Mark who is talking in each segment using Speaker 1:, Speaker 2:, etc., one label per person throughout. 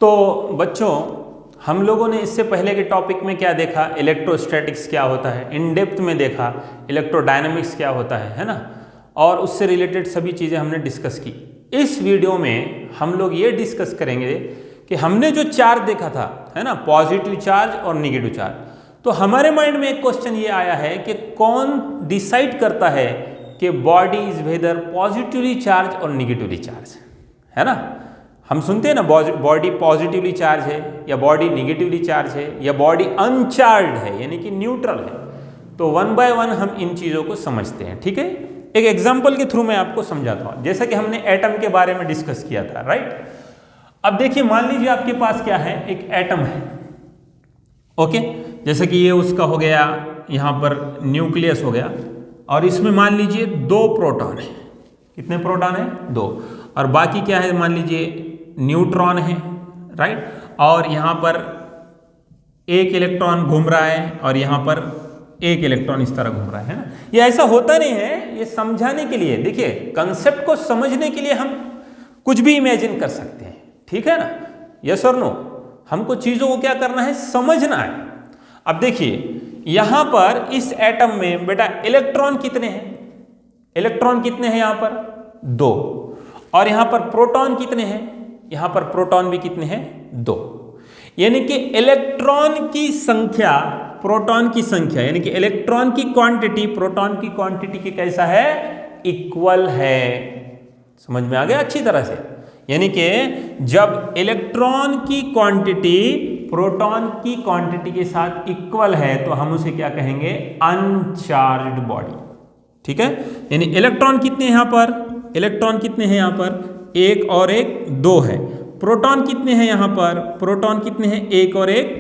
Speaker 1: तो बच्चों हम लोगों ने इससे पहले के टॉपिक में क्या देखा, इलेक्ट्रोस्टैटिक्स क्या होता है, इन डेप्थ में देखा इलेक्ट्रोडायनामिक्स क्या होता है ना, और उससे रिलेटेड सभी चीज़ें हमने डिस्कस की। इस वीडियो में हम लोग ये डिस्कस करेंगे कि हमने जो चार्ज देखा था है ना, पॉजिटिव चार्ज और नेगेटिव चार्ज, तो हमारे माइंड में एक क्वेश्चन ये आया है कि कौन डिसाइड करता है कि body is whether positively charge और नेगेटिवली चार्ज, है ना। हम सुनते हैं ना बॉडी पॉजिटिवली चार्ज है या बॉडी नेगेटिवली चार्ज है या बॉडी अनचार्ज है यानी कि न्यूट्रल है। तो वन बाय वन हम इन चीज़ों को समझते हैं, ठीक है। एक एग्जांपल के थ्रू मैं आपको समझाता हूँ, जैसा कि हमने एटम के बारे में डिस्कस किया था, राइट। अब देखिए, मान लीजिए आपके पास क्या है, एक एटम है, ओके। जैसे कि ये उसका हो गया, यहाँ पर न्यूक्लियस हो गया, और इसमें मान लीजिए 2 प्रोटॉन है। कितने प्रोटॉन है? 2। और बाकी क्या है, मान लीजिए न्यूट्रॉन है, राइट। और यहाँ पर एक इलेक्ट्रॉन घूम रहा है और यहाँ पर एक इलेक्ट्रॉन इस तरह घूम रहा है ना। ये ऐसा होता नहीं है, ये समझाने के लिए, देखिए कंसेप्ट को समझने के लिए हम कुछ भी इमेजिन कर सकते हैं, ठीक है ना। यस और नो, हमको चीज़ों को क्या करना है, समझना है। अब देखिए यहाँ पर इस एटम में बेटा इलेक्ट्रॉन कितने हैं? इलेक्ट्रॉन कितने हैं यहाँ पर? 2। और यहाँ पर प्रोटॉन कितने हैं? यहाँ पर प्रोटॉन भी कितने हैं? 2। यानी कि इलेक्ट्रॉन की संख्या प्रोटॉन की संख्या, यानी कि इलेक्ट्रॉन की क्वांटिटी प्रोटॉन की क्वांटिटी के कैसा है? इक्वल है। समझ में आ गया अच्छी तरह से? यानी कि जब इलेक्ट्रॉन की क्वांटिटी प्रोटॉन की क्वांटिटी के साथ इक्वल है तो हम उसे क्या कहेंगे? अनचार्ज्ड बॉडी, ठीक है। यानी इलेक्ट्रॉन कितने हैं यहाँ पर? इलेक्ट्रॉन कितने हैं यहाँ पर? 1 और 1 2 है। प्रोटॉन कितने हैं यहाँ पर? प्रोटॉन कितने हैं? 1 और 1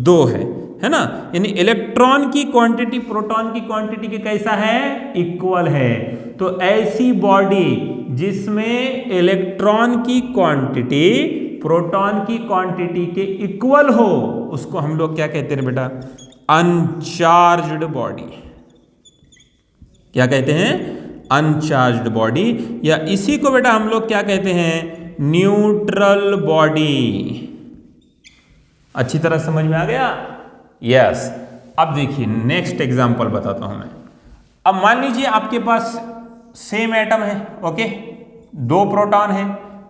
Speaker 1: 2 है ना। यानी इलेक्ट्रॉन की क्वांटिटी प्रोटॉन की क्वांटिटी के कैसा है? इक्वल है। तो ऐसी बॉडी जिसमें इलेक्ट्रॉन की क्वांटिटी प्रोटॉन की क्वांटिटी के इक्वल हो उसको हम लोग क्या कहते हैं बेटा? Uncharged body. क्या कहते हैं? अनचार्ज्ड बॉडी, या इसी को बेटा हम लोग क्या कहते हैं? Neutral body. अच्छी तरह समझ में आ गया? यस। अब देखिए नेक्स्ट एग्जांपल बताता हूं मैं। अब मान लीजिए आपके पास सेम एटम है, ओके, 2 प्रोटॉन है,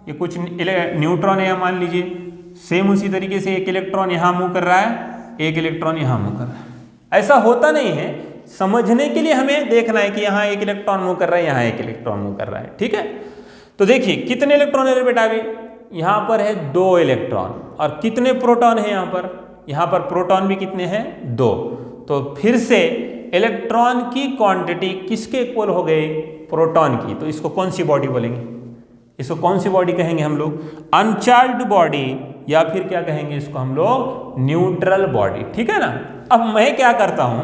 Speaker 1: ये कुछ न्यूट्रॉन है, मान लीजिए सेम उसी तरीके से एक इलेक्ट्रॉन यहां मूव कर रहा है, एक इलेक्ट्रॉन यहां मूव कर रहा है। ऐसा होता नहीं है, समझने के लिए हमें देखना है कि यहाँ एक इलेक्ट्रॉन मूव कर रहा है, यहाँ एक इलेक्ट्रॉन मूव कर रहा है, ठीक है। तो देखिए कितने इलेक्ट्रॉन है बेटा? अभी यहाँ पर है 2 इलेक्ट्रॉन, और कितने प्रोटॉन है यहाँ पर? यहाँ पर प्रोटॉन भी कितने हैं? 2। तो फिर से इलेक्ट्रॉन की क्वांटिटी किसके इक्वल हो गई? प्रोटॉन की। तो इसको कौन सी बॉडी बोलेंगे? इसको कौन सी बॉडी कहेंगे हम लोग? अनचार्ज्ड बॉडी, या फिर क्या कहेंगे इसको हम लोग? न्यूट्रल बॉडी, ठीक है ना। अब मैं क्या करता हूं,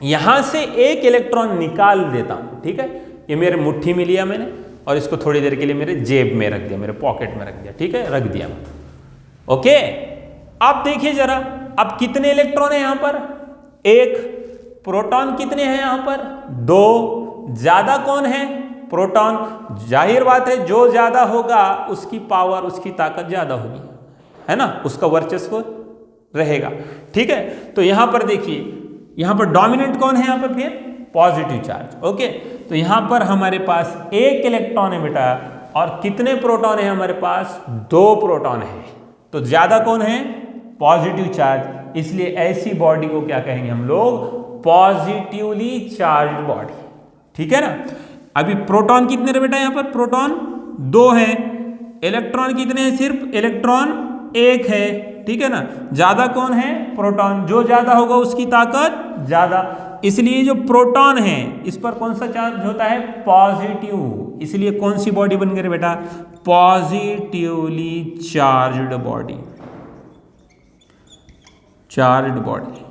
Speaker 1: यहां से एक इलेक्ट्रॉन निकाल देता हूं, ठीक है। ये मेरे मुट्ठी में लिया मैंने और इसको थोड़ी देर के लिए मेरे जेब में रख दिया, मेरे पॉकेट में रख दिया, ठीक है, रख दिया, ओके। अब देखिए जरा, अब कितने इलेक्ट्रॉन है यहां पर? 1। प्रोटॉन कितने हैं यहां पर? 2। ज्यादा कौन है? प्रोटॉन। जाहिर बात है जो ज्यादा होगा उसकी पावर, उसकी ताकत ज्यादा होगी, है ना, उसका वर्चस्व रहेगा, ठीक है। तो यहां पर देखिए, यहां पर डोमिनेंट कौन है? यहां पर फिर पॉजिटिव चार्ज, ओके। तो यहां पर हमारे पास 1 इलेक्ट्रॉन है बेटा, और कितने प्रोटॉन है हमारे पास? 2 प्रोटॉन है। तो ज्यादा कौन है? Positive charge. इसलिए ऐसी बॉडी को क्या कहेंगे हम लोग? पॉजिटिवली चार्ज्ड बॉडी, ठीक है ना। अभी प्रोटॉन कितने रे बेटा? यहां पर प्रोटॉन 2 है, इलेक्ट्रॉन कितने हैं? सिर्फ इलेक्ट्रॉन 1 है, ठीक है ना। ज्यादा कौन है? प्रोटॉन। जो ज्यादा होगा उसकी ताकत ज्यादा, इसलिए जो प्रोटॉन है इस पर कौन सा चार्ज होता है? पॉजिटिव। इसलिए कौन सी बॉडी बन गई बेटा? Positively charged body, charged body.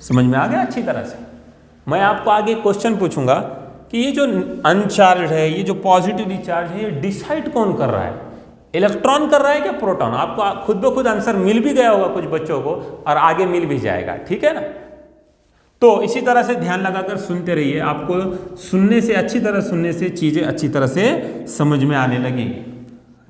Speaker 1: समझ में आ गया अच्छी तरह से? मैं आपको आगे क्वेश्चन पूछूंगा कि ये जो अनचार्ज्ड है, ये जो पॉजिटिवली चार्ज है, ये डिसाइड कौन कर रहा है? इलेक्ट्रॉन कर रहा है क्या प्रोटॉन? आपको खुद ब खुद आंसर मिल भी गया होगा कुछ बच्चों को, और आगे मिल भी जाएगा, ठीक है ना। तो इसी तरह से ध्यान लगाकर सुनते रहिए, आपको सुनने से, अच्छी तरह सुनने से चीजें अच्छी तरह से समझ में आने लगेगी,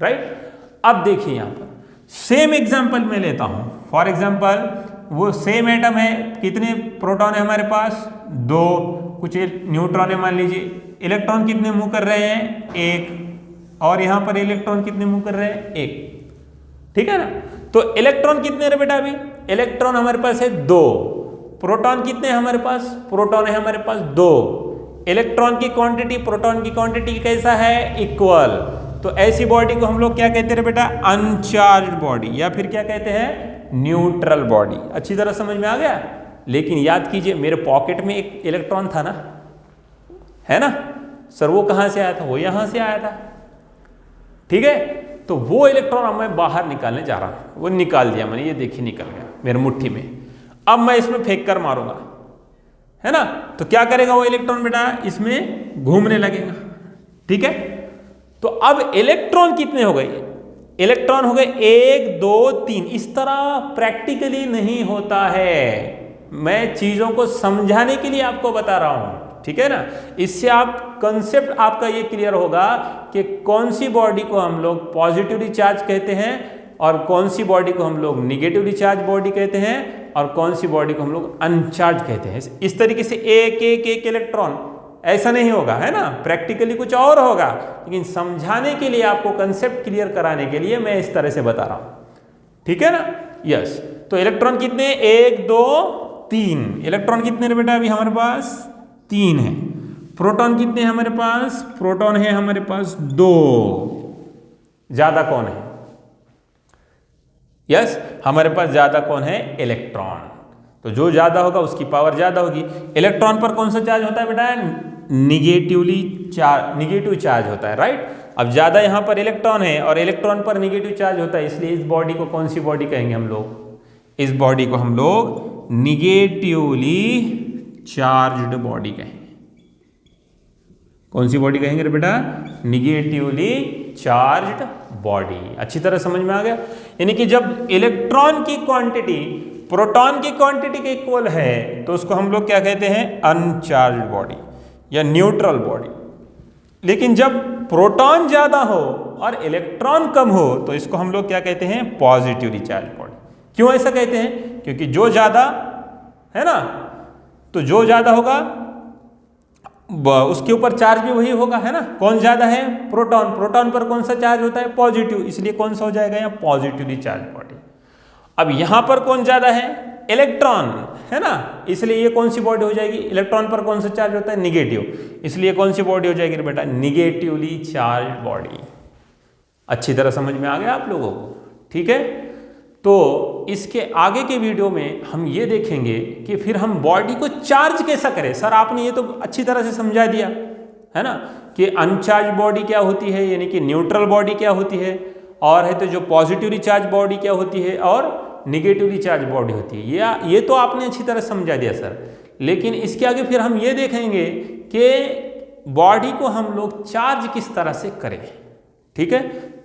Speaker 1: राइट। अब देखिए यहाँ पर सेम एग्जाम्पल मैं लेता हूं, फॉर एग्जाम्पल वो सेम एटम है, कितने प्रोटॉन है हमारे पास? 2, कुछ न्यूट्रॉन है मान लीजिए। इलेक्ट्रॉन कितने मूव कर रहे हैं? 1, और यहां पर इलेक्ट्रॉन कितने मूव कर रहे हैं? 1, ठीक है ना। तो इलेक्ट्रॉन कितने रहे बेटा? अभी इलेक्ट्रॉन हमारे पास है 2, प्रोटॉन कितने हैं हमारे पास? प्रोटॉन है हमारे पास 2। इलेक्ट्रॉन की क्वांटिटी प्रोटॉन की क्वांटिटी कैसा है? इक्वल। तो ऐसी बॉडी को हम लोग क्या कहते हैं बेटा? अनचार्ज्ड बॉडी, या फिर क्या कहते हैं? Neutral body. अच्छी तरह समझ में आ गया। लेकिन याद कीजिए, मेरे पॉकेट में एक इलेक्ट्रॉन था ना, है ना सर? वो कहां से आया था? वो यहां से आया था, ठीक है। तो वो इलेक्ट्रॉन अब मैं बाहर निकालने जा रहा हूं, वो निकाल दिया मैंने, ये देखिए निकल गया मेरे मुट्ठी में। अब मैं इसमें फेंक कर मारूंगा, है ना। तो क्या करेगा वो इलेक्ट्रॉन बेटा? इसमें घूमने लगेगा, ठीक है। तो अब इलेक्ट्रॉन कितने हो गए? इलेक्ट्रॉन हो गए 1 2 3। इस तरह प्रैक्टिकली नहीं होता है, मैं चीजों को समझाने के लिए आपको बता रहा हूं, ठीक है ना। इससे आप कंसेप्ट आपका ये क्लियर होगा कि कौन सी बॉडी को हम लोग पॉजिटिवली चार्ज कहते हैं और कौन सी बॉडी को हम लोग निगेटिवली चार्ज बॉडी कहते हैं और कौन सी बॉडी को हम लोग अनचार्ज कहते हैं। इस तरीके से एक एक एक इलेक्ट्रॉन ऐसा नहीं होगा, है ना। प्रैक्टिकली कुछ और होगा, लेकिन समझाने के लिए, आपको कंसेप्ट क्लियर कराने के लिए मैं इस तरह से बता रहा हूं, ठीक है ना। यस, तो इलेक्ट्रॉन कितने? 1 2 3। इलेक्ट्रॉन कितने हैं बेटा? अभी हमारे पास 3 है। प्रोटॉन कितने हैं हमारे पास? प्रोटॉन है हमारे पास 2। ज्यादा कौन है? यस, हमारे पास ज्यादा कौन है? इलेक्ट्रॉन। तो जो ज्यादा होगा उसकी पावर ज्यादा होगी। इलेक्ट्रॉन पर कौन सा चार्ज होता है बेटा? निगेटिव चार्ज होता है, राइट। अब ज्यादा यहां पर इलेक्ट्रॉन है और इलेक्ट्रॉन पर निगेटिव चार्ज होता है, इसलिए इस बॉडी को कौन सी बॉडी कहेंगे हम लोग? इस बॉडी को हम लोग निगेटिवली चार्ज्ड बॉडी कहेंगे। कौन सी बॉडी कहेंगे रे बेटा? Negatively charged body. अच्छी तरह समझ में आ गया। यानी कि जब इलेक्ट्रॉन की क्वांटिटी प्रोटॉन की क्वांटिटी के इक्वल है तो उसको हम लोग क्या कहते हैं? अनचार्ज्ड बॉडी या न्यूट्रल बॉडी। लेकिन जब प्रोटॉन ज्यादा हो और इलेक्ट्रॉन कम हो तो इसको हम लोग क्या कहते हैं? Positively charge body. क्यों ऐसा कहते हैं? क्योंकि जो ज्यादा है ना, तो जो ज्यादा होगा उसके ऊपर चार्ज भी वही होगा, है ना। कौन ज्यादा है? प्रोटॉन। प्रोटॉन पर कौन सा चार्ज होता है? पॉजिटिव, इसलिए कौन सा हो जाएगा यहाँ? Positively charge body. अब यहां पर कौन ज्यादा है? इलेक्ट्रॉन, है ना, इसलिए ये कौन सी बॉडी हो जाएगी? इलेक्ट्रॉन पर कौन सा चार्ज होता है? निगेटिव, इसलिए कौन सी बॉडी हो जाएगी बेटा? Negatively charge body. अच्छी तरह समझ में आ गया आप लोगों को, ठीक है। तो इसके आगे के वीडियो में हम ये देखेंगे कि फिर हम बॉडी को चार्ज कैसा करें। सर आपने ये तो अच्छी तरह से समझा दिया, है ना, कि अनचार्ज बॉडी क्या होती है, यानी कि न्यूट्रल बॉडी क्या होती है, और है तो जो पॉजिटिवली चार्ज बॉडी क्या होती है और निगेटिवली चार्ज बॉडी होती है। ये तो आपने अच्छी तरह समझा दिया सर। लेकिन इसके आगे फिर हम ये देखेंगे कि बॉडी को हम लोग चार्ज किस तरह से करें, ठीक है।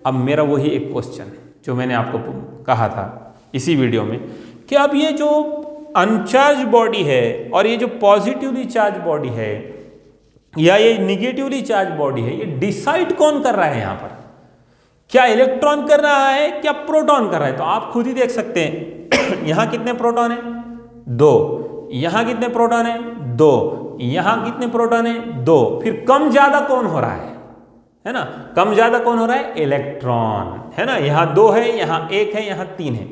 Speaker 1: अब मेरा वही एक क्वेश्चन जो मैंने आपको कहा था इसी वीडियो में कि अब ये जो अनचार्ज बॉडी है और ये जो पॉजिटिवली चार्ज बॉडी है या ये निगेटिवली चार्ज बॉडी है, ये डिसाइड कौन कर रहा है यहाँ पर? क्या इलेक्ट्रॉन कर रहा है, क्या प्रोटॉन कर रहा है? तो आप खुद ही देख सकते हैं यहां कितने प्रोटॉन है? 2। यहां कितने प्रोटॉन है? 2। यहां कितने प्रोटॉन है? 2। फिर कम ज्यादा कौन हो रहा है ना? कम ज्यादा कौन हो रहा है? इलेक्ट्रॉन, है ना। यहां 2 है, यहां 1 है, यहां 3 है।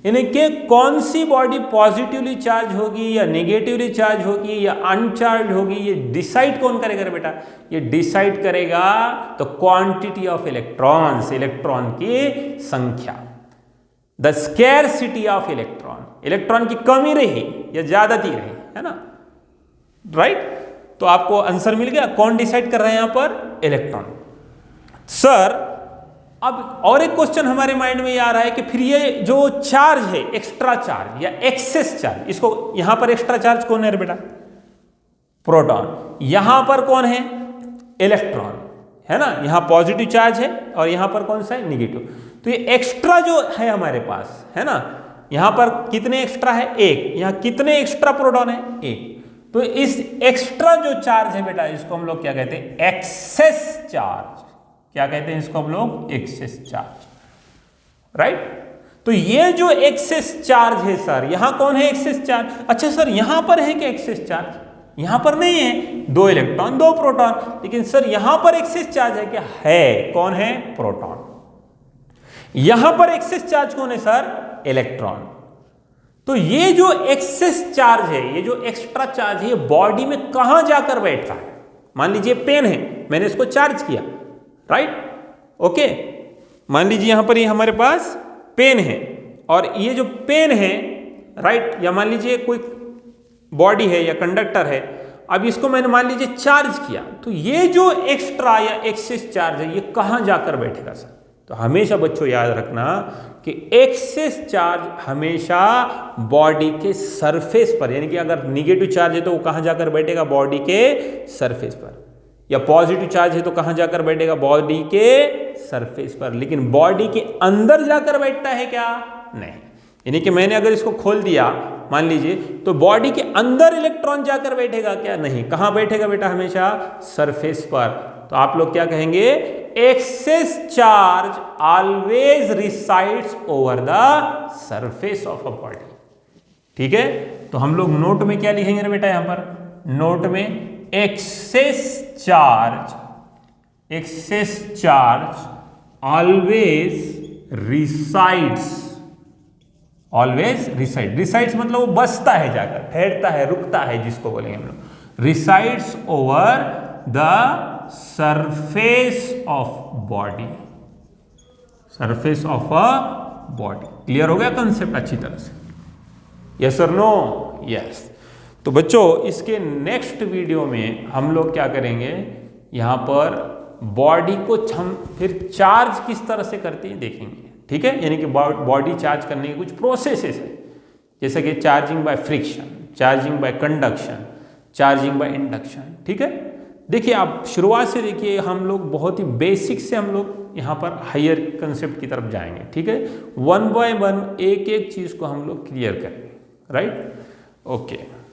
Speaker 1: यानी कि कौन सी बॉडी पॉजिटिवली चार्ज होगी या नेगेटिवली चार्ज होगी या अनचार्ज होगी, ये डिसाइड कौन करेगा बेटा? ये डिसाइड करेगा तो क्वांटिटी ऑफ इलेक्ट्रॉन्स, इलेक्ट्रॉन की संख्या, the scarcity of electron. Electron की कमी रही या ज्यादती रही, है ना, राइट। तो आपको आंसर मिल गया। कौन डिसाइड कर रहे हैं यहां पर? इलेक्ट्रॉन। सर अब और एक क्वेश्चन हमारे माइंड में ये आ रहा है कि फिर ये जो चार्ज है, एक्स्ट्रा चार्ज या एक्सेस चार्ज, इसको यहां पर एक्स्ट्रा चार्ज कौन है बेटा? प्रोटॉन। यहां पर कौन है? इलेक्ट्रॉन, है ना। यहां पॉजिटिव चार्ज है और यहां पर कौन सा है? निगेटिव। तो ये एक्स्ट्रा जो है हमारे पास, है ना, यहां पर कितने एक्स्ट्रा है? 1। यहां कितने एक्स्ट्रा प्रोटॉन है? 1। तो इस एक्स्ट्रा जो चार्ज है बेटा, इसको हम लोग क्या कहते हैं? Excess charge. क्या कहते हैं इसको हम लोग? Excess charge, right. तो ये जो एक्सेस चार्ज है सर, यहां कौन है एक्सेस चार्ज? अच्छा सर यहां पर है क्या एक्सेस चार्ज? यहां पर नहीं है, 2 इलेक्ट्रॉन 2 प्रोटॉन, लेकिन सर यहां पर एक्सेस चार्ज है क्या? है। कौन है? प्रोटॉन। यहां पर एक्सेस चार्ज कौन है सर? इलेक्ट्रॉन। तो ये जो एक्सेस चार्ज है, ये जो एक्स्ट्रा चार्ज है, ये बॉडी में कहां जाकर बैठता है? मान लीजिए पेन है, मैंने इसको चार्ज किया, राइट, ओके। मान लीजिए यहां पर ये हमारे पास पेन है, और ये जो पेन है, राइट, या मान लीजिए कोई बॉडी है या कंडक्टर है, अब इसको मैंने मान लीजिए चार्ज किया, तो ये जो एक्स्ट्रा या एक्सेस चार्ज है, ये कहां जाकर बैठेगा सर? तो हमेशा बच्चों याद रखना कि एक्सेस चार्ज हमेशा बॉडी के सरफेस पर, यानी कि अगर निगेटिव चार्ज है तो वो कहां जाकर बैठेगा? बॉडी के सरफेस पर। या पॉजिटिव चार्ज है तो कहां जाकर बैठेगा? बॉडी के सरफेस पर। लेकिन बॉडी के अंदर जाकर बैठता है क्या? नहीं। यानी कि मैंने अगर इसको खोल दिया मान लीजिए, तो बॉडी के अंदर इलेक्ट्रॉन जाकर बैठेगा क्या? नहीं। कहां बैठेगा बेटा? हमेशा सरफेस पर। तो आप लोग क्या कहेंगे? Excess charge always resides over the surface of a body. ठीक है, तो हम लोग नोट में क्या लिखेंगे रे बेटा? यहां पर नोट में एक्सेस चार्ज ऑलवेज रिसाइड्स मतलब वो बसता है जाकर, ठहरता है, रुकता है, जिसको बोलेंगे हम लोग resides over the surface of body, surface of a body. Clear हो गया कंसेप्ट अच्छी तरह से? यस और नो? यस। तो बच्चों इसके नेक्स्ट वीडियो में हम लोग क्या करेंगे, यहां पर बॉडी को हम फिर चार्ज किस तरह से करते हैं देखेंगे। ठीक है, यानी कि बॉडी चार्ज करने के कुछ प्रोसेसेस है, जैसे कि charging by friction, charging by conduction, charging by induction. ठीक है, देखिए आप शुरुआत से देखिए, हम लोग बहुत ही बेसिक से हम लोग यहाँ पर हायर कंसेप्ट की तरफ जाएंगे। ठीक है, 1 बाय 1 एक एक चीज़ को हम लोग क्लियर करेंगे, राइट, ओके।